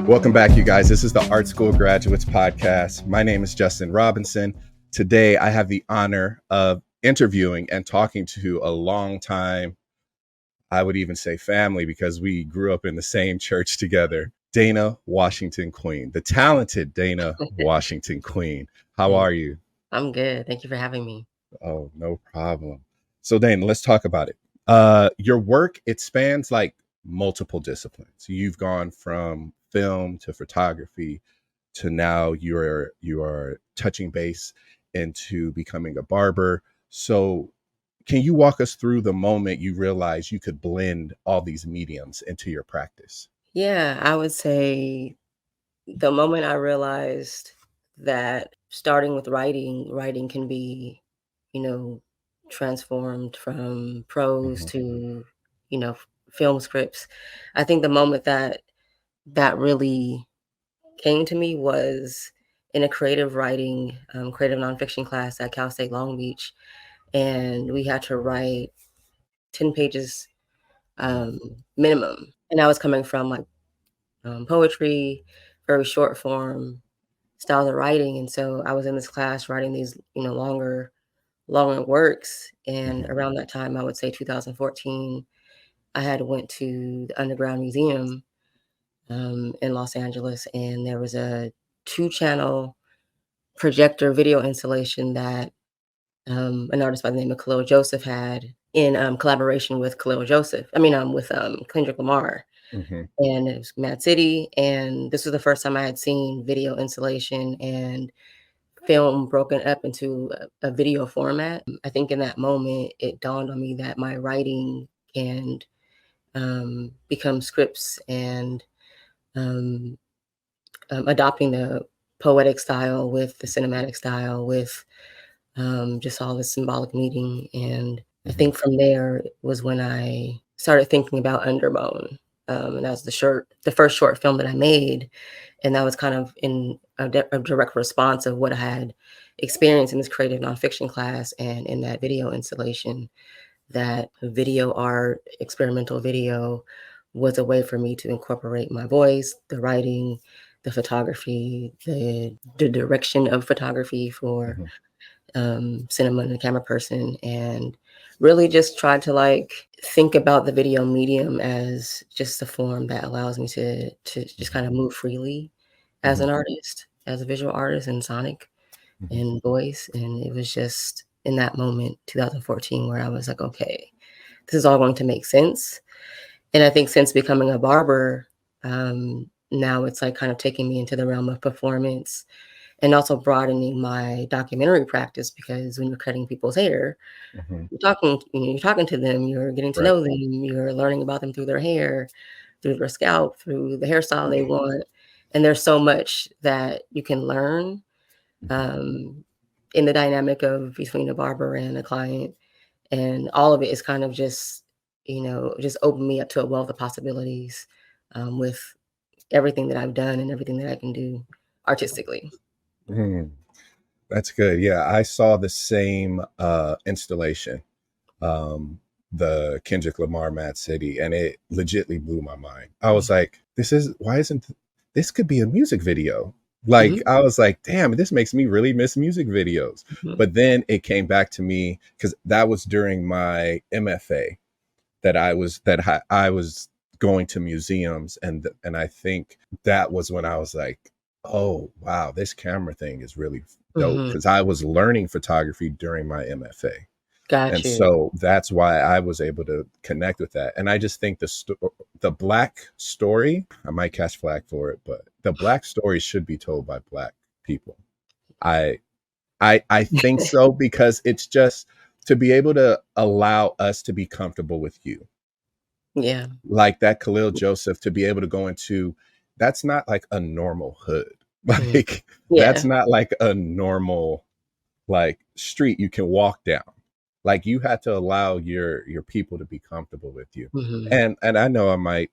Welcome back, you guys. This is the Art School Graduates Podcast. My name is Justin Robinson. Today, I have the honor of interviewing and talking to a long time, I would even say family, because we grew up in the same church together, Dana Washington Queen, the talented Dana Washington Queen. How are you? I'm good. Thank you for having me. Oh, no problem. So, Dana, let's talk about it. Your work, it spans like multiple disciplines. You've gone from film to photography to now you are touching base into becoming a barber. So can you walk us through the moment you realized you could blend all these mediums into your practice? Yeah, I would say the moment I realized that starting with writing can be, you know, transformed from prose Mhm. to, film scripts. I think the moment that really came to me was in a creative writing, creative nonfiction class at Cal State Long Beach, and we had to write 10 pages minimum. And I was coming from like poetry, very short form styles of writing. And so I was in this class writing these, longer works. And Mhm. around that time, I would say 2014, I had went to the Underground Museum in Los Angeles, and there was a 2-channel projector video installation that an artist by the name of Khalil Joseph had in collaboration with Kendrick Lamar. Mhm. And it was Mad City, and this was the first time I had seen video installation and film broken up into a video format. I think in that moment, it dawned on me that my writing can become scripts and um, adopting the poetic style with the cinematic style with just all the symbolic meaning. And I Mhm. think from there was when I started thinking about Underbone. And that was the first short film that I made. And that was kind of in a direct response of what I had experienced in this creative nonfiction class and in that video installation, that video art, experimental video was a way for me to incorporate my voice, the writing, the photography, the direction of photography for Mhm. cinema and a camera person, and really just try to like think about the video medium as just a form that allows me to just Mhm. kind of move freely as Mhm. an artist, as a visual artist and sonic Mhm. and voice. And it was just in that moment, 2014, where I was like, okay, this is all going to make sense. And I think since becoming a barber, now it's like kind of taking me into the realm of performance and also broadening my documentary practice, because when you're cutting people's hair, Mhm. you're talking to them, you're getting to Right. know them, you're learning about them through their hair, through their scalp, through the hairstyle they want. And there's so much that you can learn Mhm. um, in the dynamic of between a barber and a client. And all of it is kind of just opened me up to a wealth of possibilities with everything that I've done and everything that I can do artistically. Mhm. That's good. Yeah, I saw the same installation, um, the Kendrick Lamar Mad City, and it legitly blew my mind. I was like, why isn't this could be a music video? Like, Mhm, I was like, damn, this makes me really miss music videos. mhm, But then it came back to me because that was during my MFA I was going to museums, and I think that was when I was like, oh wow, this camera thing is really dope, mhm. because I was learning photography during my MFA. Got And you. so that's why I was able to connect with that. And I just think the black story, I might catch flack for it, but the black story should be told by black people. I I think so, because it's just to be able to allow us to be comfortable with you. Yeah. Like that Khalil Joseph, to be able to go into, that's not like a normal hood. Mhm. Like that's Yeah. not like a normal like street you can walk down. Like you had to allow your people to be comfortable with you. Mhm. And I know I might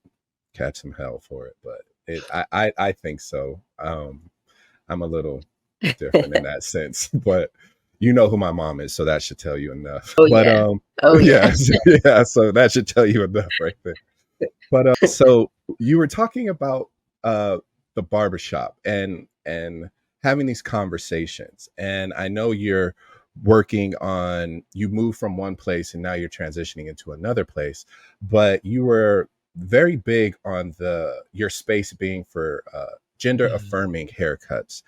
catch some hell for it, but I think so. I'm a little different in that sense, but you know who my mom is, so that should tell you enough. Oh, But yeah. Oh, yeah. yeah, yeah, so that should tell you enough right there. But so you were talking about the barbershop and having these conversations. And I know you're working on, you moved from one place and now you're transitioning into another place, but you were very big on the your space being for gender Mhm. affirming haircuts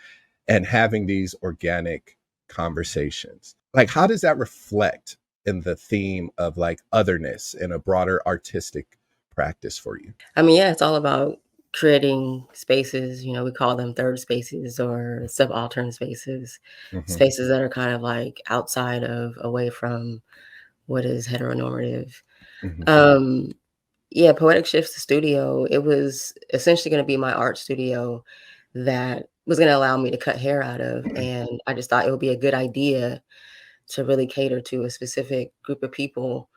and having these organic conversations. Like, how does that reflect in the theme of like otherness in a broader artistic practice for you? I mean, yeah, it's all about creating spaces, we call them third spaces or subaltern spaces, Hmm. spaces that are kind of like outside of, away from what is heteronormative. Hmm. Um, yeah, Poetic Shifts the studio, it was essentially gonna be my art studio that was gonna allow me to cut hair out of, and I just thought it would be a good idea to really cater to a specific group of people.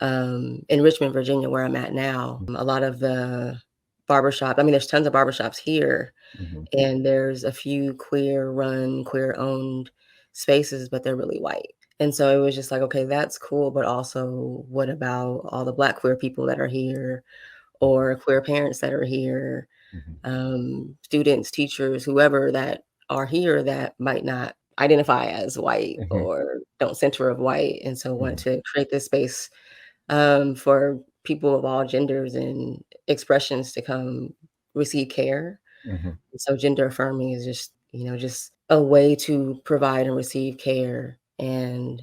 In Richmond, Virginia, where I'm at now, a lot of the barbershop, I mean, there's tons of barbershops here, Hmm. and there's a few queer run, queer owned spaces, but they're really white. And so it was just like, okay, that's cool, but also what about all the Black queer people that are here, or queer parents that are here, Hmm. students, teachers, whoever that are here that might not identify as white Hmm. or don't center of white, and so want Hmm. to create this space for people of all genders and expressions to come receive care. Hmm. So gender affirming is just, just a way to provide and receive care. And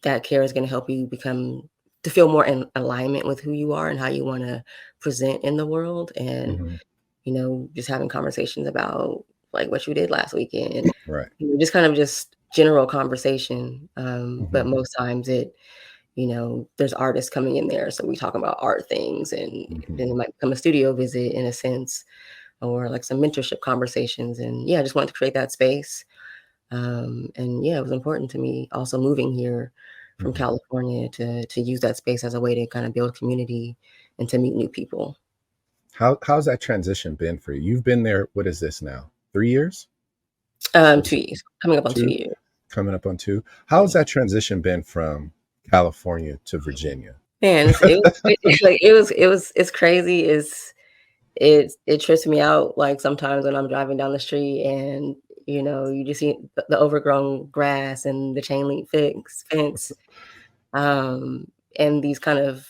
that care is going to help you to feel more in alignment with who you are and how you want to present in the world. And, Hmm. just having conversations about like what you did last weekend, Right. just kind of just general conversation. But Hmm. most times there's artists coming in there, so we talk about art things, and Hmm. then it might become a studio visit in a sense, or like some mentorship conversations. And yeah, I just wanted to create that space. And yeah, it was important to me also moving here from Hmm. California to use that space as a way to kind of build community and to meet new people. How's that transition been for you? You've been there. What is this now? 3 years? What is 2 years, coming up on 2 two? years. Coming up on two. How's Yeah. that transition been from California to Virginia? Man, it's crazy. It trips me out, like, sometimes when I'm driving down the street and, you just see the overgrown grass and the chain link fence, um, and these kind of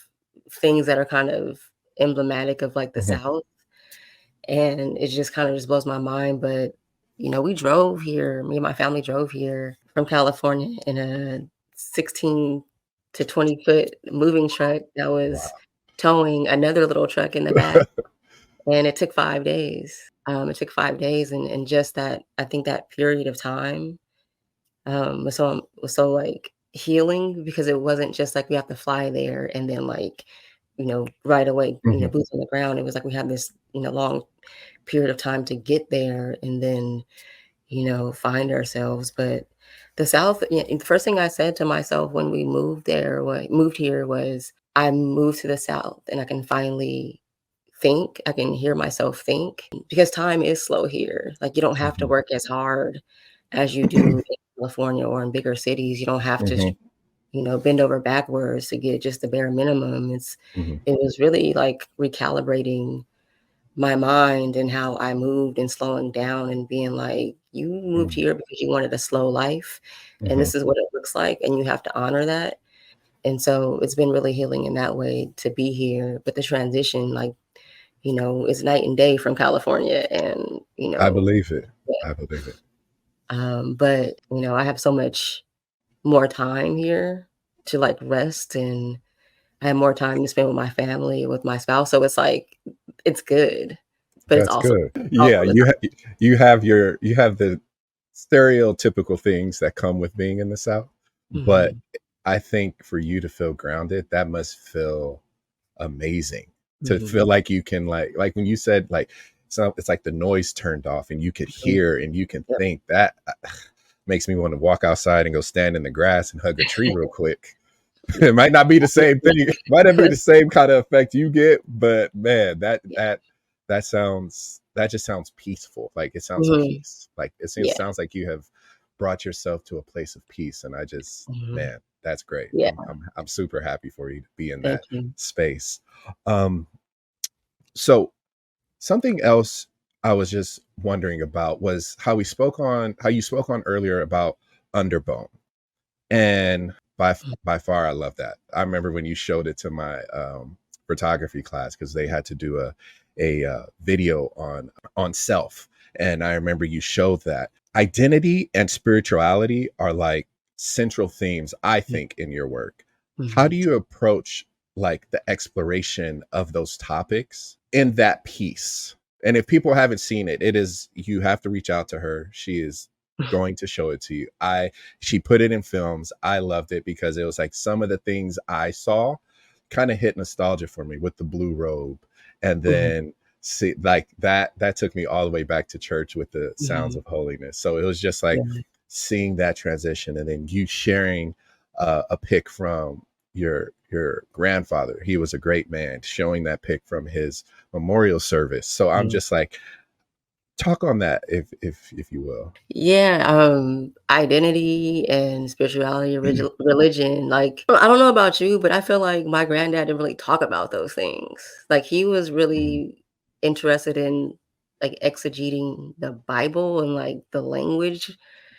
things that are kind of emblematic of, like, the Hmm. South, and it just kinda just blows my mind. But, we drove here, me and my family drove here from California in a 16 to 20-foot moving truck that was Wow. towing another little truck in the back. And it took 5 days. It took 5 days, and just that, I think that period of time, was so, like, healing, because it wasn't just like we have to fly there and then, like, right away, Hmm. boots on the ground. It was like we had this, long period of time to get there and then, find ourselves. But the South, the first thing I said to myself when we moved here was, "I moved to the South and I can finally think. I can hear myself think, because time is slow here. Like, you don't have to Hmm. work as hard as you do in California or in bigger cities. You don't have to, Hmm. bend over backwards to get just the bare minimum." Hmm. It was really like recalibrating my mind and how I moved, and slowing down and being like, "You moved here because you wanted a slow life, and Hmm. this is what it looks like, and you have to honor that." And so it's been really healing in that way to be here. But the transition, like, is night and day from California. And, I believe it. yeah. I believe it. But, I have so much more time here to like rest, and I have more time to spend with my family, with my spouse. So it's like, it's good, but it's That's also, good. Yeah, the, you have the stereotypical things that come with being in the South, but mhm, I think for you to feel grounded, that must feel amazing. To feel mhm, like you can like when you said like so it's like the noise turned off and you could mhm, hear and you can yep. think that makes me want to walk outside and go stand in the grass and hug a tree real quick. Yeah. It might not be the same thing. It might not be the same kind of effect you get, but man, Yeah. that just sounds peaceful. Like it sounds Mhm, peace. Like yeah. sounds like you have brought yourself to a place of peace. And Mhm, man, that's great. yeah. I'm super happy for you to be in Thank that you. space. Um, so something else. I was just wondering about was how you spoke on earlier about underbone. And by far I love that. I remember when you showed it to my photography class because they had to do a video on self. And I remember you showed that identity and spirituality are like central themes, I think, in your work. How Mhm. do you approach like the exploration of those topics in that piece? And if people haven't seen it, it is, you have to reach out to her. She is going to show it to you. She put it in films. I loved it because it was like some of the things I saw kind of hit nostalgia for me with the blue robe. And Mhm. then see like that took me all the way back to church with the sounds Mhm. of holiness. So it was just like Yeah. seeing that transition and then you sharing a pic from your grandfather. He was a great man, showing that pic from his memorial service. So I'm Yeah. just like, talk on that if you will. Yeah, identity and spirituality, religion, like, I don't know about you, but I feel like my granddad didn't really talk about those things. Like, he was Mhm. really interested in, like, exegeting the Bible and, like, the language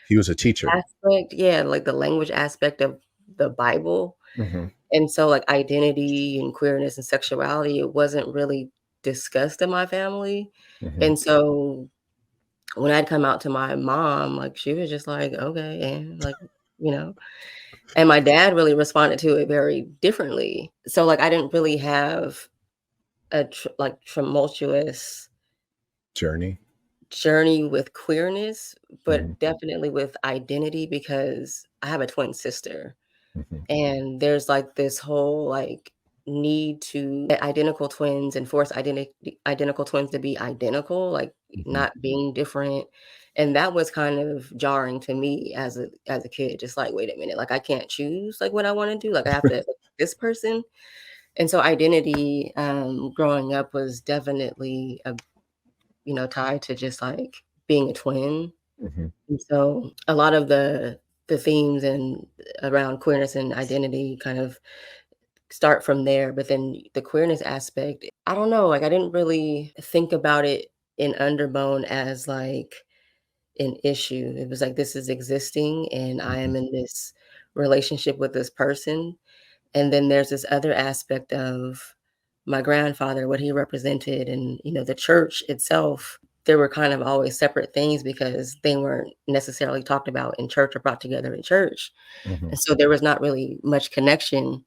He was a teacher. aspect. Yeah, like, the language aspect of the Bible. Mhm, And so, like, identity and queerness and sexuality, it wasn't really discussed in my family. mhm. And so when I'd come out to my mom, like, she was just like, "Okay," and, like, you know? And my dad really responded to it very differently. So, like, I didn't really have a tumultuous Journey. journey with queerness, Mhm, but definitely with identity because I have a twin sister. mhm, And there's, like, this whole, like, need to get identical twins and force identical twins to be identical, like, mhm. not being different, and that was kind of jarring to me as a kid, just like, "Wait a minute, like, I can't choose, like, what I wanna do, like, I have to like this person?" And so identity, growing up was definitely tied to just, like, being a twin, Mhm, and so a lot of the themes and around queerness and identity kind of start from there, but then the queerness aspect, I don't know, like, I didn't really think about it in Underbone as, like, an issue. It was like, this is existing, and I mhm, am in this relationship with this person, and then there's this other aspect of my grandfather, what he represented, and, the church itself, there were kind of always separate things because they weren't necessarily talked about in church or brought together in church, mhm. and so there was not really much connection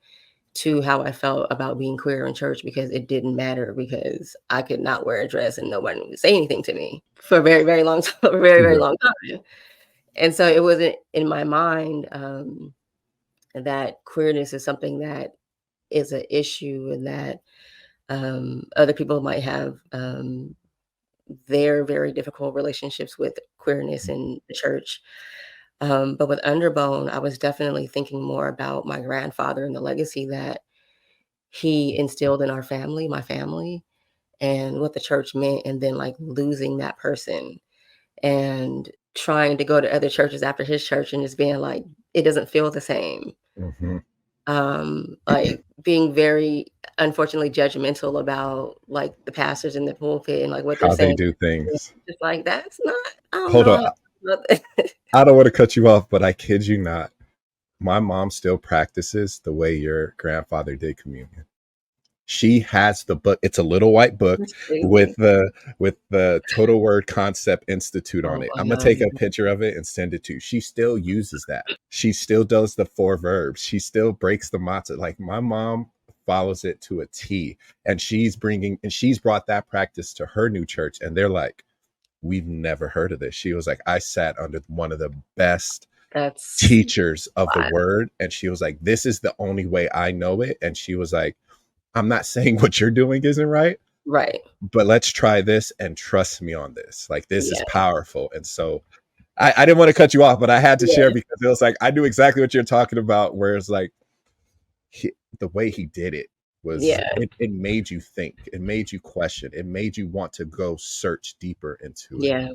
to how I felt about being queer in church because it didn't matter because I could not wear a dress and nobody would say anything to me for a very, very long time, a very, very Yeah. long time. And so it wasn't in my mind that queerness is something that is an issue and that other people might have their very difficult relationships with queerness in the church. But with Underbone, I was definitely thinking more about my grandfather and the legacy that he instilled in our family, my family, and what the church meant, and then, like, losing that person and trying to go to other churches after his church and just being like, it doesn't feel the same. Mhm. Like, being very, unfortunately, judgmental about, like, the pastors in the pulpit and, like, what they're How they saying. do Yeah, things. just like, "That's not I don't Hold know on, how about that." I don't wanna cut you off, but I kid you not, my mom still practices the way your grandfather did communion. She has the book. It's a little white book That's with crazy. the Total Word Concept Institute on Oh, it. I'm gonna wow. take a picture of it and send it to you. She still uses that. She still does the four verbs. She still breaks the matzah. Like my mom follows it to a T, and she's brought that practice to her new church, and they're like, we've never heard of this. She was like, I sat under one of the best That's teachers of the wild. word, and she was like, this is the only way I know it. And she was like, I'm not saying what you're doing isn't right, Right. but let's try this and trust me on this. Like this is Yeah. powerful. And so I didn't want to cut you off, but I had to share Yeah. because it was like I knew exactly what you're talking about. Where it's like he, the way he did it was Yeah. it made you think, it made you question, it made you want to go search deeper into it. Yeah.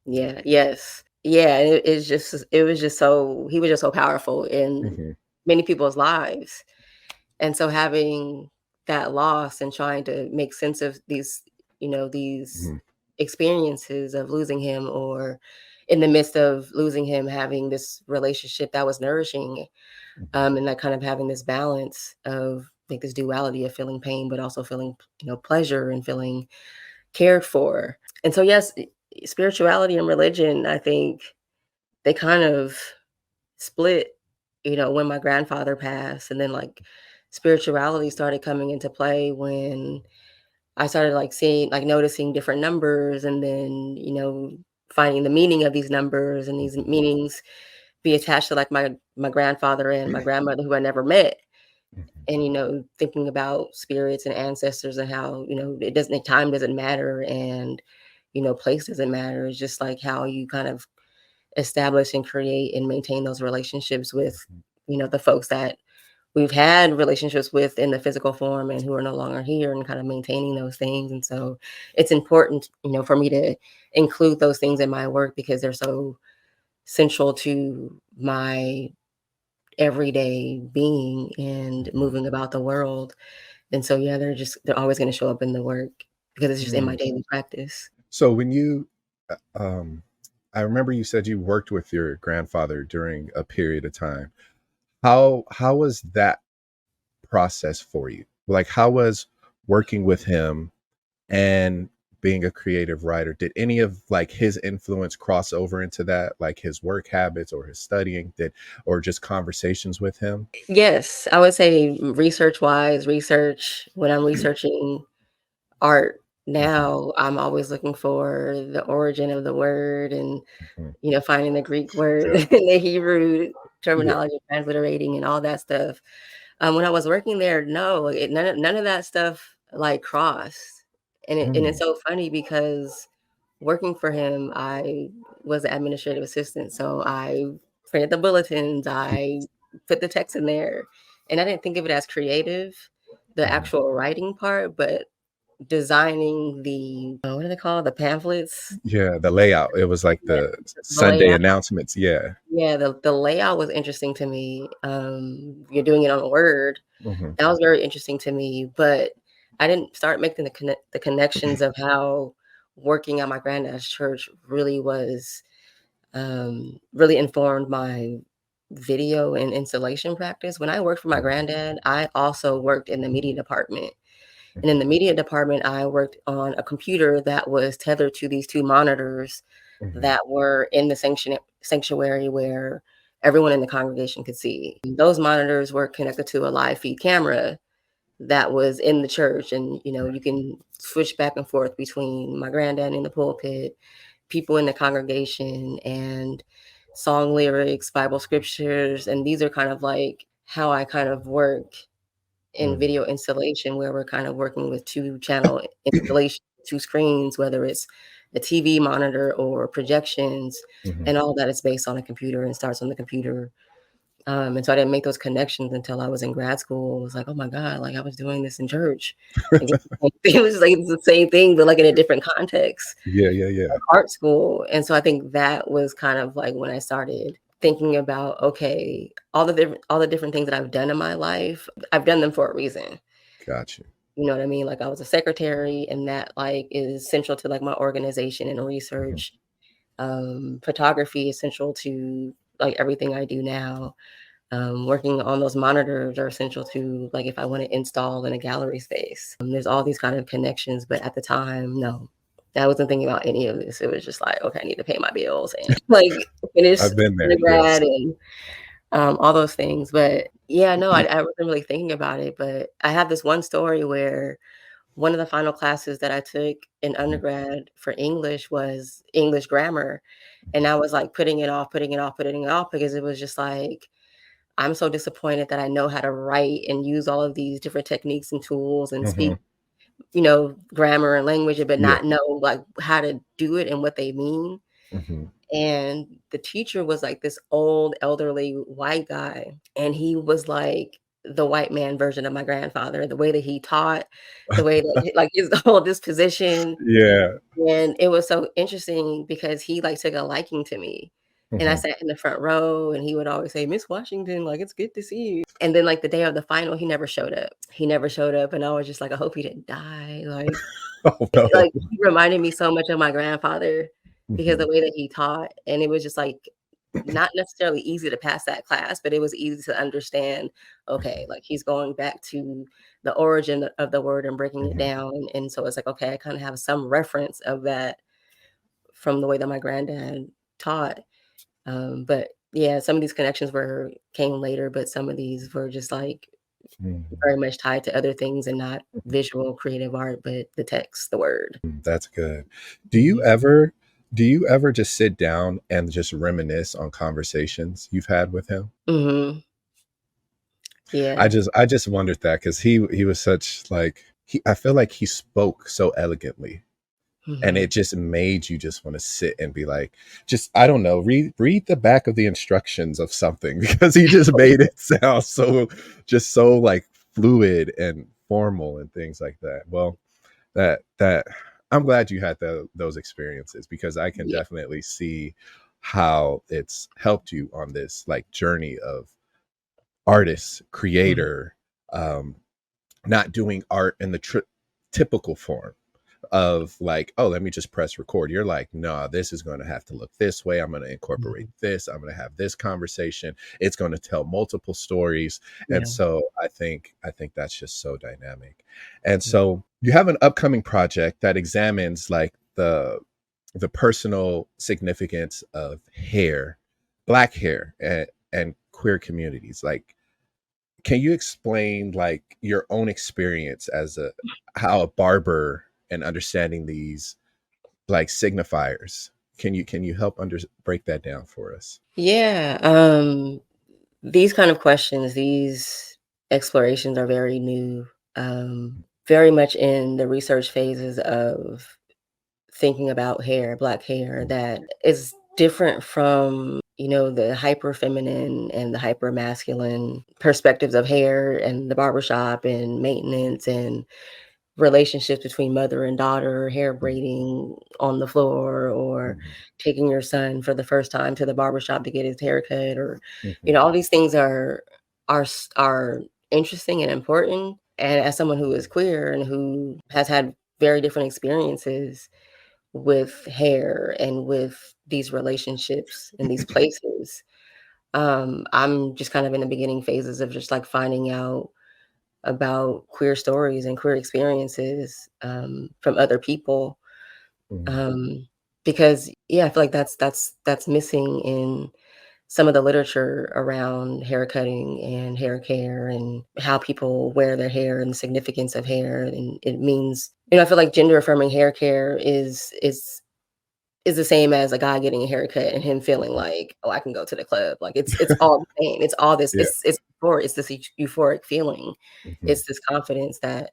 Yeah, yes. Yeah, it was just so he was just so powerful in Hmm. many people's lives, and so having that loss and trying to make sense of these Hmm. experiences of losing him, or in the midst of losing him, having this relationship that was nourishing, Mhm. and like kind of having this balance of like this duality of feeling pain, but also feeling, pleasure and feeling cared for. And so, yes, spirituality and religion, I think they kind of split, when my grandfather passed. And then like spirituality started coming into play when I started like seeing, like noticing different numbers, and then, finding the meaning of these numbers, and these Mhm. meanings be attached to like my grandfather and my grandmother who I never met. Mhm. And, thinking about spirits and ancestors, and how, it doesn't, time doesn't matter, and, place doesn't matter. It's just like how you kind of establish and create and maintain those relationships with, Mhm. the folks that we've had relationships with in the physical form and who are no longer here, and kind of maintaining those things. And so it's important, for me to include those things in my work, because they're so central to my everyday being and Mhm. moving about the world. And so, yeah, they're always going to show up in the work, because it's just in my Mm. daily practice. So when you, uh, um, I remember you said you worked with your grandfather during a period of time. How was that process for you? Like, how was working with him and being a creative writer? Did any of like his influence cross over into that, like his work habits or his studying, did or just conversations with him? Yes, I would say research, when I'm researching art Mhm. now, I'm always looking for the origin of the word, and, Mhm. finding the Greek word Yeah. and the Hebrew Yeah. terminology, transliterating and all that stuff. When I was working there, no, none of that stuff like crossed. And it's Mm. so funny, because working for him, I was the administrative assistant. So I printed the bulletins, I put the text in there. And I didn't think of it as creative, the Mhm. actual writing part, but designing the, what do they call it? The pamphlets, Yeah, the layout. It was like yeah, the the Sunday layout. announcements. Yeah. Yeah, the layout was interesting to me. You're doing it on Word. Mhm. That was very interesting to me, but I didn't start making the connections of how working at my granddad's church really was, really informed my video and installation practice. When I worked for my Mhm. granddad, I also worked in the media department. And in Mhm. the media department, I worked on a computer that was tethered to these 2 monitors Mhm. that were in the sanctuary, where everyone in the congregation could see. Those monitors were connected to a live feed camera that was in the church. And, you can switch back and forth between my granddad in the pulpit, people in the congregation, and song lyrics, Bible scriptures. And these are kind of like how I kind of work in Mhm. video installation, where we're kind of working with 2 channel installation, 2 screens, whether it's a TV monitor or projections, Mhm. and all that is based on a computer and starts on the computer. And so I didn't make those connections until I was in grad school. It was like, "Oh my god, like, I was doing this in church." Like, it was like it's the same thing, but, like, in a different context, Yeah, yeah, yeah. art school. And so I think that was kind of, like, when I started thinking about, okay, all the different things that I've done in my life, I've done them for a reason. Got you. You know what I mean? Like, I was a secretary, and that, like, is central to, like, my organization and Mhm. research. Photography is central to, like, everything I do now. Working on those monitors are essential to, like, if I want to install in a gallery space. There's all these kind of connections, but at the time, no, I wasn't thinking about any of this. It was just like, okay, I need to pay my bills and like finish I've been there, yes. undergrad, and all those things. But yeah, no, I wasn't really thinking about it. But I have this one story where one of the final classes that I took in Mhm. undergrad for English was English grammar. And I was like putting it off, because it was just like, I'm so disappointed that I know how to write and use all of these different techniques and tools and Mhm. speak, grammar and language, but Yeah. not know like how to do it and what they mean. Mhm. And the teacher was like this old elderly white guy, and he was like the white man version of my grandfather, the way that he taught, the way that like his whole disposition. Yeah. And it was so interesting, because he, like, took a liking to me, and I Mhm. sat in the front row, and he would always say, "Miss Washington, like, it's good to see you." And then, like, the day of the final, he never showed up. He never showed up, and I was just like, "I hope he didn't die," like, Oh no. Like, he reminded me so much of my grandfather because the Mhm, way that he taught, and it was just, like, not necessarily easy to pass that class, but it was easy to understand, okay, mhm, like, he's going back to the origin of the word and breaking it mhm, down, and so it's like, okay, I kinda have some reference of that from the way that my granddad taught, but yeah, some of these connections came later, but some of these were just, like, mhm. very much tied to other things and not visual creative art, but the text, the word. That's good. Do you Mhm. ever do you ever just sit down and just reminisce on conversations you've had with him? Mhm. I Yeah. just I just wondered that because he was such like I feel like he spoke so elegantly, and Mhm. it just made you just want to sit and be like, just I don't know, read the back of the instructions of something because he just made it sound so just so like fluid and formal and things like that. Well, that I'm glad you had those experiences because I can Yeah. definitely see how it's helped you on this like journey of artist, Mhm. creator, um, not doing art in the typical form of like, oh, let me just press record. You're like, nah, this is going to have to look this way. I'm going to incorporate Mhm. this. I'm going to have this conversation. It's going to tell multiple stories. And Yeah. so I think that's just so dynamic. And Mhm. so you have an upcoming project that examines like the personal significance of hair, black hair, and queer communities. Like, can you explain like your own experience as a how a barber and understanding these like signifiers? Can you help break that down for us? Yeah, these kind of questions, these explorations are very new, very much in the research phases of thinking about hair, black hair that is different from, the hyper feminine and the hyper masculine perspectives of hair and the barbershop and maintenance and relationships between mother and daughter, hair braiding on the floor, or Mhm, taking your son for the first time to the barbershop to get his haircut, or mhm, all these things are interesting and important. And as someone who is queer and who has had very different experiences with hair and with these relationships and these places, I'm just kind of in the beginning phases of just like finding out about queer stories and queer experiences, from other people, mhm, um, because, yeah, I feel like that's missing in some of the literature around hair cutting and hair care and how people wear their hair and the significance of hair, and it means, I feel like gender affirming hair care is the same as a guy getting a haircut and him feeling like, "Oh, I can go to the club." Like, it's all the same. It's all this yeah. it's this euphoric feeling. Mhm, It's this confidence that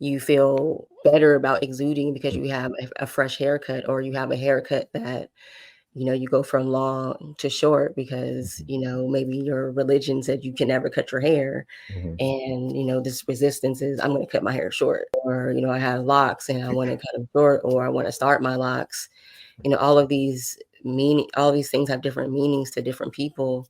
you feel better about exuding because you have a fresh haircut, or you have a haircut that, you go from long to short because, mhm, maybe your religion said you can never cut your hair, mhm, and, this resistance is, "I'm gonna cut my hair short," or, "I have locks and I wanna cut them short," or, "I wanna start my locks." All of these things have different meanings to different people,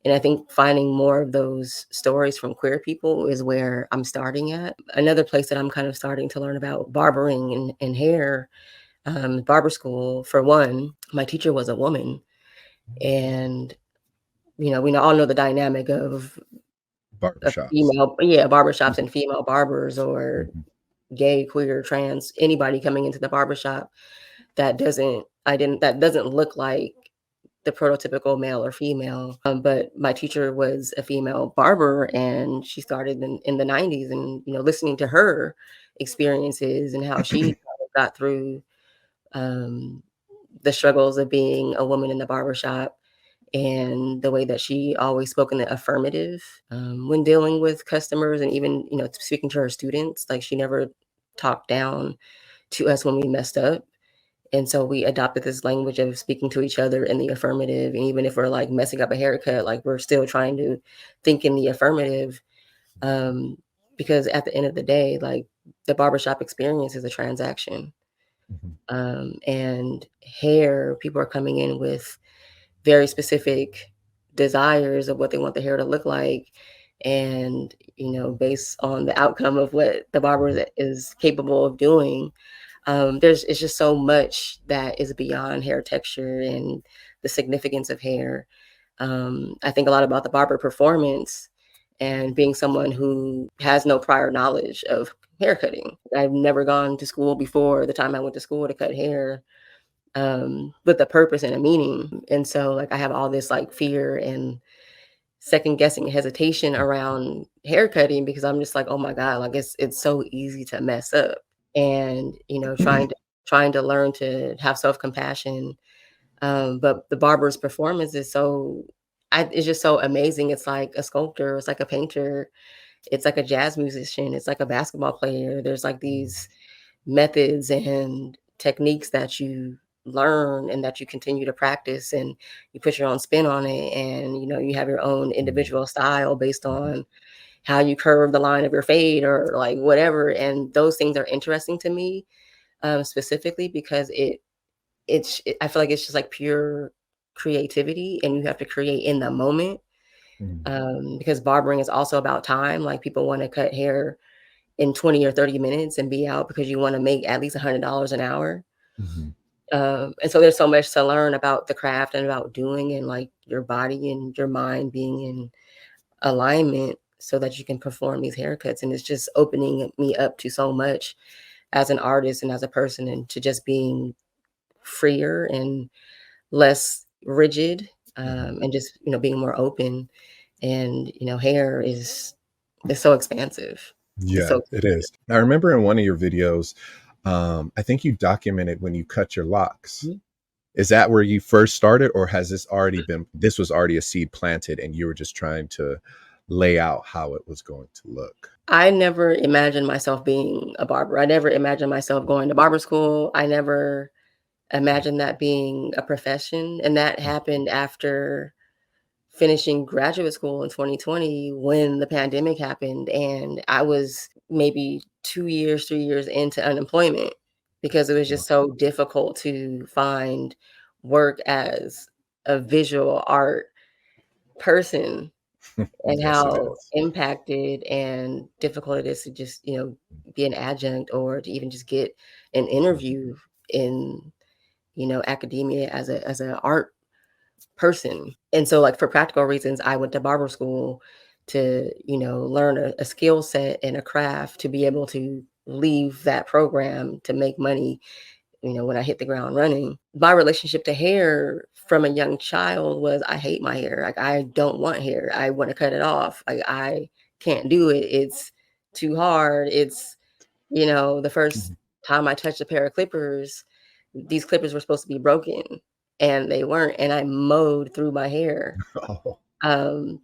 and I think finding more of those stories from queer people is where I'm starting at. Another place that I'm kind of starting to learn about barbering and hair, barber school, for one, my teacher was a woman, and, we all know the dynamic of barbershops. barbershops Mhm, and female barbers, or mhm, gay, queer, trans, anybody coming into the barbershop that doesn't look like the prototypical male or female. But my teacher was a female barber, and she started in the 90s, and, listening to her experiences and how she got through, um, the struggles of being a woman in the barbershop, and the way that she always spoke in the affirmative, when dealing with customers, and even, speaking to her students. Like, she never talked down to us when we messed up. And so we adopted this language of speaking to each other in the affirmative. And even if we're like messing up a haircut, like, we're still trying to think in the affirmative. Um, because at the end of the day, like, the barbershop experience is a transaction. mhm, And hair, people are coming in with very specific desires of what they want the hair to look like. And, based on the outcome of what the barber is capable of doing, It's just so much that is beyond hair texture and the significance of hair. I think a lot about the barber performance and being someone who has no prior knowledge of hair cutting. I've never gone to school before the time I went to school to cut hair, with a purpose and a meaning. And so, like, I have all this like fear and second guessing hesitation around hair cutting because I'm just like, oh my God, like it's so easy to mess up. And, trying to learn to have self-compassion. But the barber's performance is it's just so amazing. It's like a sculptor, it's like a painter, it's like a jazz musician, it's like a basketball player. There's like these methods and techniques that you learn and that you continue to practice, and you put your own spin on it, and you have your own individual style based on how you curve the line of your fade or like whatever. And those things are interesting to me, specifically because I feel like it's just like pure creativity, and you have to create in the moment. Because barbering is also about time. Like, people want to cut hair in 20 or 30 minutes and be out because you want to make at least $100 an hour. And so there's so much to learn about the craft and about doing, and like your body and your mind being in alignment so that you can perform these haircuts. And it's just opening me up to so much as an artist and as a person, and to just being freer and less rigid, and just being more open. And hair is so expansive. It's Yeah, so it is. I remember in one of your videos, I think you documented when you cut your locks. expansive. Is that where you first started, or has this was already a seed planted and you were just trying to lay out how it was going to look? I never imagined myself being a barber. I never imagined myself going to barber school. I never imagined that being a profession. And that happened after finishing graduate school in 2020 when the pandemic happened. And I was maybe 2 years, 3 years into unemployment because it was Wow. just so difficult to find work as a visual art person, and Yes, it how is. impacted and difficult it is to just, be an adjunct or to even just get an interview in, academia as an art person. And so, like, for practical reasons, I went to barber school to, learn a skill set and a craft to be able to leave that program to make money, when I hit the ground running. My relationship to hair from a young child was, I hate my hair. Like, I don't want hair. I want to cut it off. Like, I can't do it. It's too hard. The first Mhm. time I touched a pair of clippers, these clippers were supposed to be broken and they weren't. And I mowed through my hair. Oh, Um,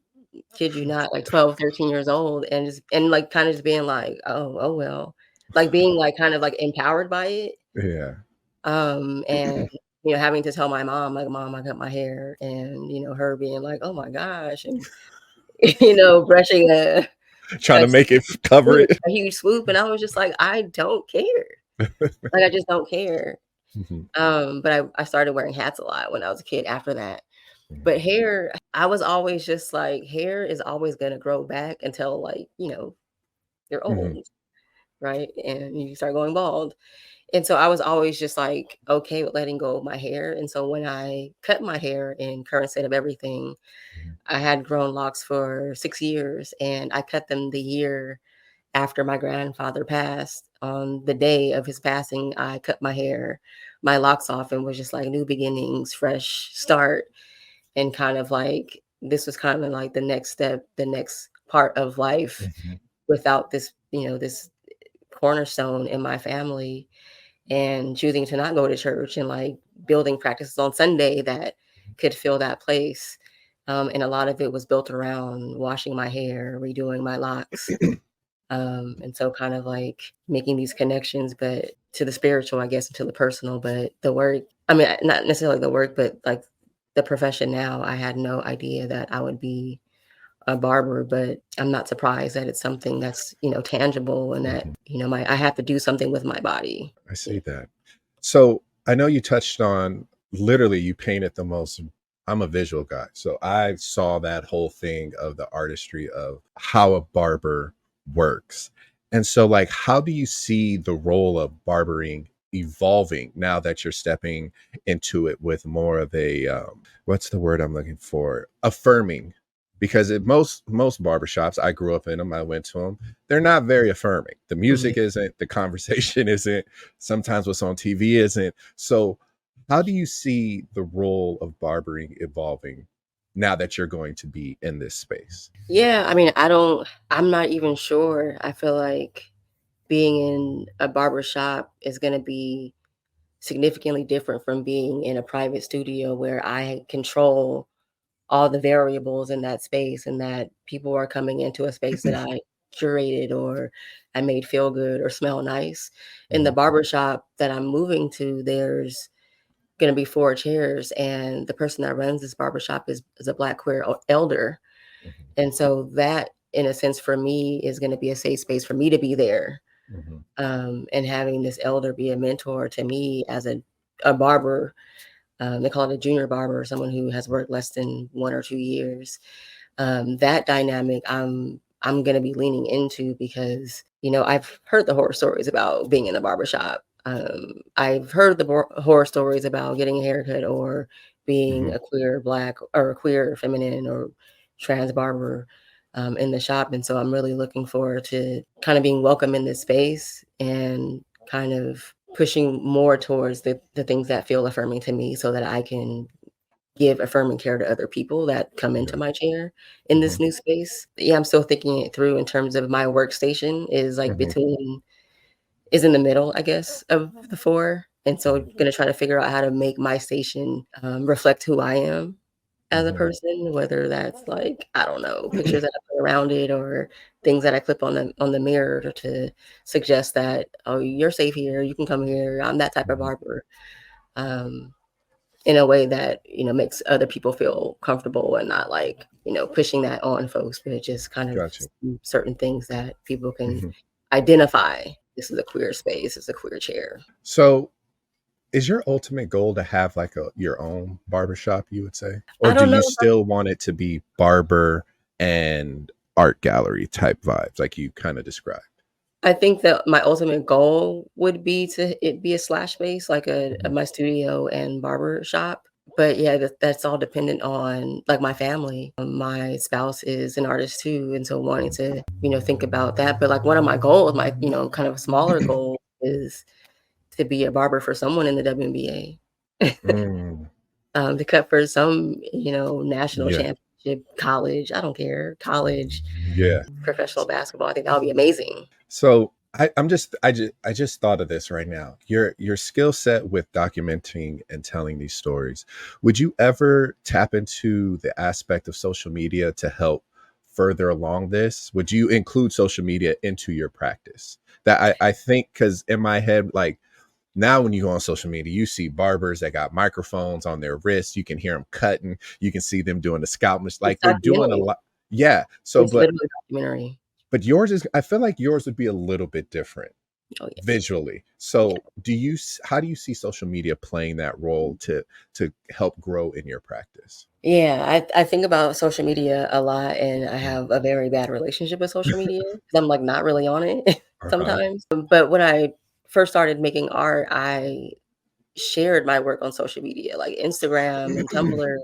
Kid you not, like 12, 13 years old, and like kind of just being like, oh well, like being like kind of like empowered by it. yeah. And having to tell my mom, like, "Mom, I cut my hair," and her being like, "Oh my gosh," and brushing Trying a to make it cover it. a huge swoop, and I was just like, "I don't care." Like, I just don't care. Mhm, But I started wearing hats a lot when I was a kid after that. mhm, But hair, I was always just like, hair is always gonna grow back until, like, you're mhm, old, right? And you start going bald. And so I was always just like okay with letting go of my hair. And so when I cut my hair in current state of everything, mhm, I had grown locks for 6 years, and I cut them the year after my grandfather passed. On the day of his passing, I cut my locks off, and was just like new beginnings, fresh start. And kind of like this was kind of like the next step, the next part of life mhm, without this cornerstone in my family, and choosing to not go to church, and like building practices on Sunday that could fill that place. And a lot of it was built around washing my hair, redoing my locks. And so kind of like making these connections, but to the spiritual, I guess, and to the personal. But the work, I mean, not necessarily the work, but like the profession now, I had no idea that I would be a barber, but I'm not surprised that it's something that's, tangible, and that, mhm. I have to do something with my body. I Yeah. see that. So I know you touched on, literally you painted the most. I'm a visual guy, so I saw that whole thing of the artistry of how a barber works. And so, like, how do you see the role of barbering evolving now that you're stepping into it with more of a what's the word I'm looking for, affirming, because most barbershops, I grew up in them, I went to them, they're not very affirming. The Mhm. music isn't, the conversation isn't, sometimes what's on TV isn't. So how do you see the role of barbering evolving now that you're going to be in this space? Yeah, I mean, I'm not even sure. I feel like being in a barber shop is gonna be significantly different from being in a private studio where I control all the variables in that space and that people are coming into a space that I curated or I made feel good or smell nice. In the Hmm. barbershop that I'm moving to, there's gonna be 4 chairs, and the person that runs this barbershop is a Black queer elder. Hmm. And so that, in a sense, for me, is gonna be a safe space for me to be there, Hmm. and having this elder be a mentor to me as a barber. They call it a junior barber, someone who has worked less than 1 or 2 years. That dynamic I'm gonna be leaning into because, I've heard the horror stories about being in a barbershop. I've heard the horror stories about getting a haircut or being Hmm. a queer Black or a queer feminine or trans barber, in the shop, and so I'm really looking forward to kind of being welcome in this space and kind of pushing more towards the things that feel affirming to me so that I can give affirming care to other people that come into Yeah. my chair in Hmm. this new space. Yeah, I'm still thinking it through in terms of my workstation is like Hmm. between is in the middle, I guess, of the 4. And so Hmm. gonna try to figure out how to make my station reflect who I am as a Hmm. person, whether that's like, I don't know, pictures that I put around it or things that I clip on the mirror to suggest that, oh, you're safe here, you can come here. I'm that type of Hmm. barber. Um, in a way that, makes other people feel comfortable and not like, pushing that on folks, but just kind of Gotcha. certain things that people can Hmm. identify. This is a queer space, it's a queer chair. So is your ultimate goal to have like a your own barbershop, you would say? Or I do don't know you if I'm still want it to be barber and art gallery type vibes like you kind of described? I think that my ultimate goal would be to it be a slash space, like Hmm. my studio and barber shop. But yeah, that's all dependent on like my family. My spouse is an artist too, and so wanting to, think about that. But like one of my goals, my, kind of smaller goal is to be a barber for someone in the WNBA. Mm, To cut for some, national yeah, championship, college, I don't care, college, yeah. professional basketball. I think that would be amazing. So I just thought of this right now. Your skill set with documenting and telling these stories. Would you ever tap into the aspect of social media to help further along this? Would you include social media into your practice? That I think, because in my head, like now when you go on social media, you see barbers that got microphones on their wrists. You can hear them cutting. You can see them doing the scalp. It's Like they're doing a documentary. lot. Yeah. So, It's but literally documentary. but yours is, I feel like yours would be a little bit different Oh, yeah. visually. Yeah. So how do you see social media playing that role to help grow in your practice? Yeah, I think about social media a lot, and I Mm. have a very bad relationship with social media 'cause I'm, like, not really on it Uh-huh. sometimes. But when I first started making art, I shared my work on social media, like Instagram and Tumblr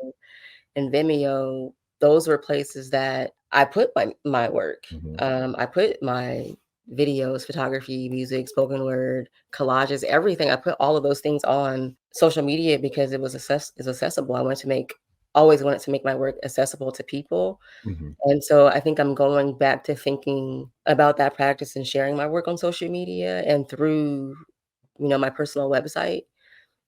and Vimeo. Those were places that I put my work. Hmm. I put my videos, photography, music, spoken word, collages, everything. I put all of those things on social media because it was is accessible. I wanted to make always wanted to make my work accessible to people. Hmm. And so I think I'm going back to thinking about that practice and sharing my work on social media and through, my personal website,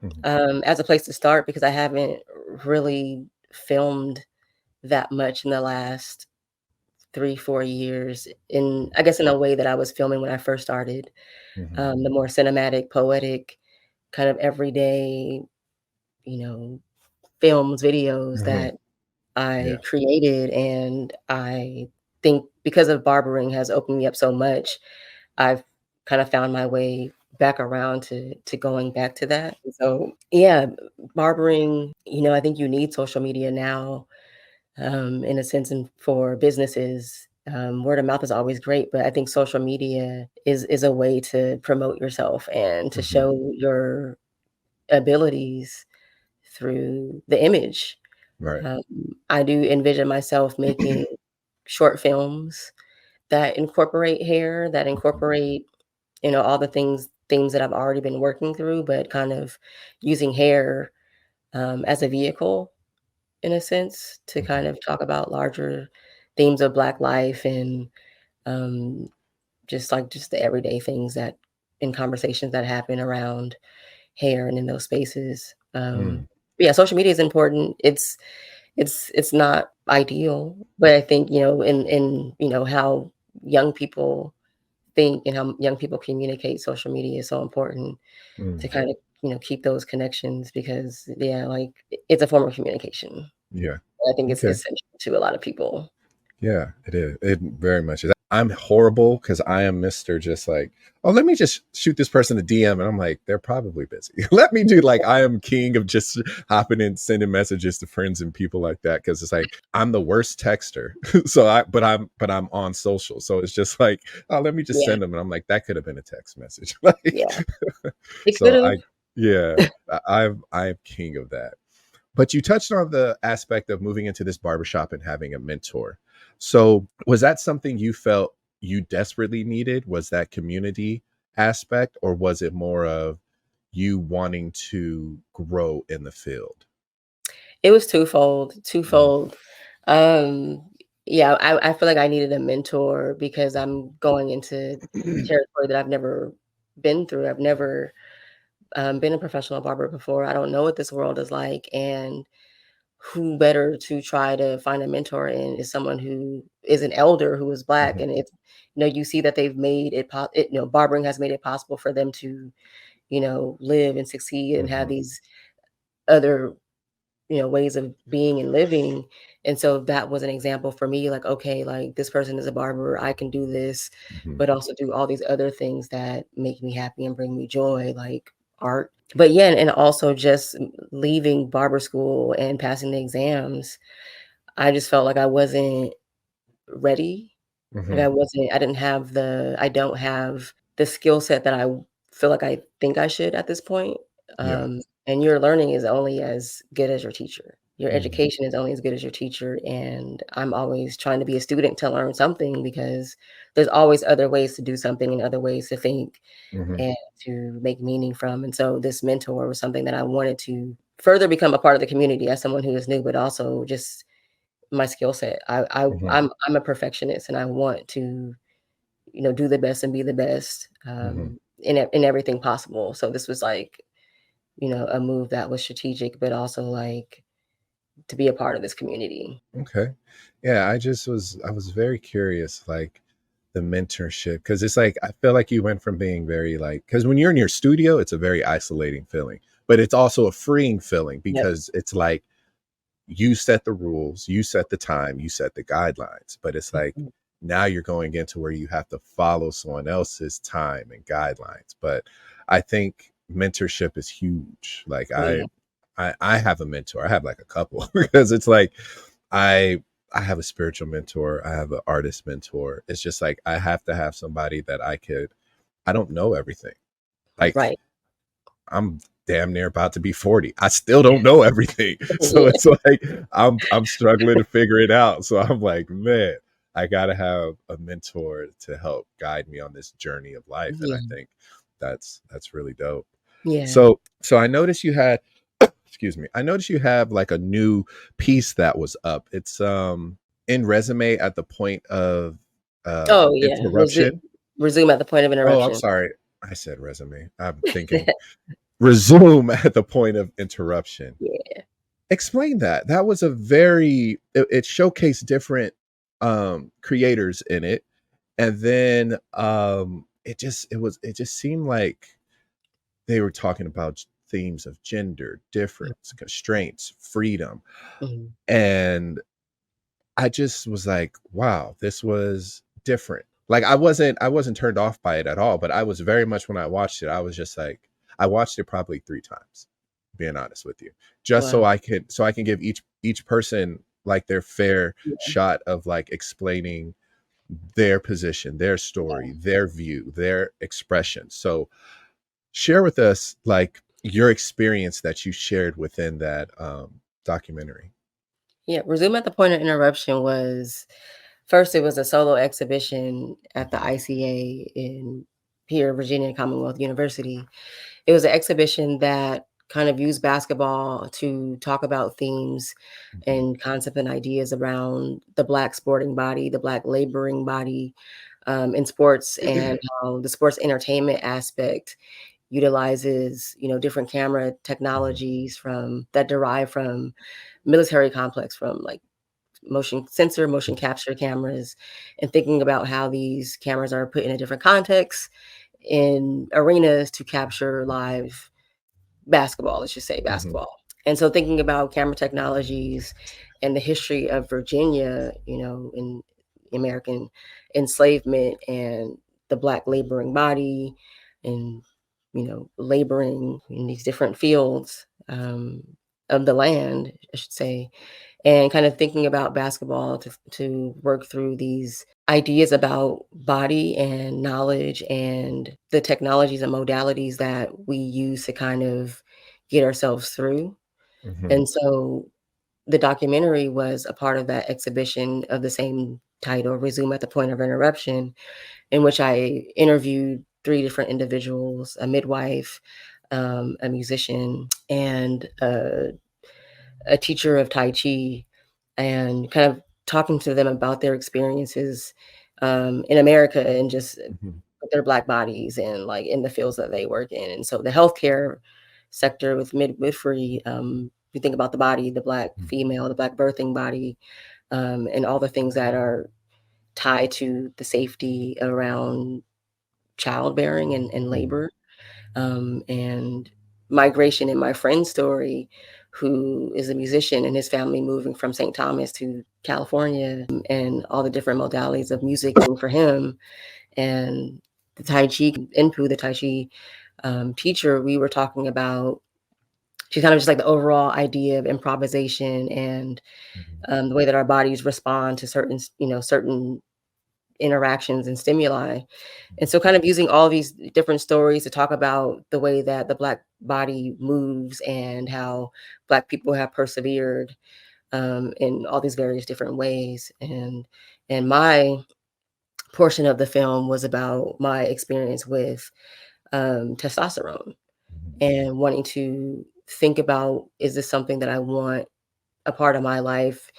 Hmm. as a place to start because I haven't really filmed that much in the last 3, 4 years in I guess in a way that I was filming when I first started, Hmm. the more cinematic, poetic, kind of everyday, you know, films, videos Hmm. that I Yeah. created, and I think because of barbering has opened me up so much, I've kind of found my way back around to going back to that. So, yeah, barbering, I think you need social media now, in a sense, and for businesses. Word of mouth is always great, but I think social media is a way to promote yourself and to Hmm. show your abilities through the image. Right. Um, I do envision myself making short films that incorporate hair, that Mhm. incorporate, all the things that I've already been working through, but kind of using hair, as a vehicle in a sense to kind Mhm. of talk about larger themes of Black life and, um, just the everyday things that in conversations that happen around hair and in those spaces. Mm. Yeah, social media is important. It's not ideal, but I think, how young people think and how young people communicate, social media is so important to Mm. kind of, keep those connections because, yeah, like, it's a form of communication. Yeah. I think it's Okay. essential to a lot of people. Yeah, it is. It very much is. I'm horrible because I am Mr. Just like, oh, let me just shoot this person a DM. And I'm like, they're probably busy. Let me do like, I am king of just hopping in, sending messages to friends and people like that. Cause it's like, I'm the worst texter. So but I'm on social. So it's just like, oh, let me just Yeah, send them. And I'm like, that could have been a text message. Like, yeah. It so could've. yeah, I'm king of that. But you touched on the aspect of moving into this barbershop and having a mentor. So, was that something you felt you desperately needed? Was that community aspect, or was it more of you wanting to grow in the field? It was twofold, Mhm. twofold. Um, yeah, I feel like I needed a mentor because I'm going into territory that I've never been through. I've never, been a professional barber before. I don't know what this world is like, and who better to try to find a mentor in is someone who is an elder who is Black, Mhm. and it's you see that they've made barbering has made it possible for them to, live and succeed and have Mhm. these other ways of being and living. And so that was an example for me, like, okay, like this person is a barber, I can do this, Mhm. but also do all these other things that make me happy and bring me joy, like art. But yeah, and also just leaving barber school and passing the exams, I just felt like I wasn't ready. Like Mhm. I don't have the skill set that I feel like I think I should at this point. Yeah. And your learning is only as good as your teacher. Your Mhm. education is only as good as your teacher. And I'm always trying to be a student to learn something because there's always other ways to do something and other ways to think Mhm. and to make meaning from. And so this mentor was something that I wanted to further become a part of the community as someone who is new, but also just my skill set. Mhm. I'm a perfectionist and I want to, do the best and be the best, Mhm. in everything possible. So this was like, a move that was strategic, but also like to be a part of this community. Okay. Yeah, I was very curious, like the mentorship, because it's like I feel like you went from being very like, because when you're in your studio, it's a very isolating feeling, but it's also a freeing feeling Yep. because it's like you set the rules, you set the time, you set the guidelines, but it's like Mhm. now you're going into where you have to follow someone else's time and guidelines. But I think mentorship is huge. Like Oh, yeah. I have a mentor. I have like a couple because it's like I I have a spiritual mentor. I have an artist mentor. It's just like I have to have somebody that I don't know everything. Like Right. I'm damn near about to be 40. I still don't know everything. So Yeah. it's like I'm struggling to figure it out. So I'm like, man, I gotta have a mentor to help guide me on this journey of life. And I Yeah. think that's really dope. Yeah. So I noticed you had excuse me. I noticed you have like a new piece that was up. It's in resume at the point of Oh, yeah. interruption. Resume at the point of Oh, I'm interruption. sorry. I said resume. I'm thinking resume at the point of interruption. Yeah. Explain that. That was a very it showcased different creators in it. And then it just seemed like they were talking about themes of gender, difference, constraints, freedom. Mhm. And I just was like, wow, this was different. Like I wasn't turned off by it at all, but I was very much when I watched it, I was just like I watched it probably 3 times, being honest with you. Just Wow. so I can give each person like their fair Yeah. shot of like explaining their position, their story, their view, their expression. So share with us like your experience that you shared within that documentary. Yeah, Resume at the Point of Interruption was first, it was a solo exhibition at the ICA in here, Virginia Commonwealth University. It was an exhibition that kind of used basketball to talk about themes Mhm, and concept and ideas around the Black sporting body, the Black laboring body in sports, and how the sports entertainment aspect utilizes, different camera mhm, technologies from that derive from military complex, from like motion sensor, motion capture cameras, and thinking about how these cameras are put in a different context in arenas to capture live basketball, let's just say mhm, basketball. And so thinking about camera technologies and the history of Virginia, in American enslavement and the Black laboring body and, laboring in these different fields of the land, I should say, and kind of thinking about basketball to work through these ideas about body and knowledge and the technologies and modalities that we use to kind of get ourselves through. mhm, And so the documentary was a part of that exhibition of the same title, Resume at the Point of Interruption, in which I interviewed three different individuals, a midwife, a musician, and a teacher of Tai Chi, and kind of talking to them about their experiences in America and just mhm, with their Black bodies and like in the fields that they work in. And so the healthcare sector with midwifery, you think about the body, the Black mhm, female, the Black birthing body, and all the things that are tied to the safety around childbearing and mhm, labor, and migration in my friend's story, who is a musician and his family moving from St. Thomas to California, and all the different modalities of music for him. And the Tai Chi, Inpu, the Tai Chi teacher, we were talking about, she's kind of just like the overall idea of improvisation and mhm, the way that our bodies respond to certain interactions and stimuli. And so kind of using all these different stories to talk about the way that the Black body moves and how Black people have persevered in all these various different ways. And my portion of the film was about my experience with testosterone mhm, and wanting to think about, is this something that I want a part of my life?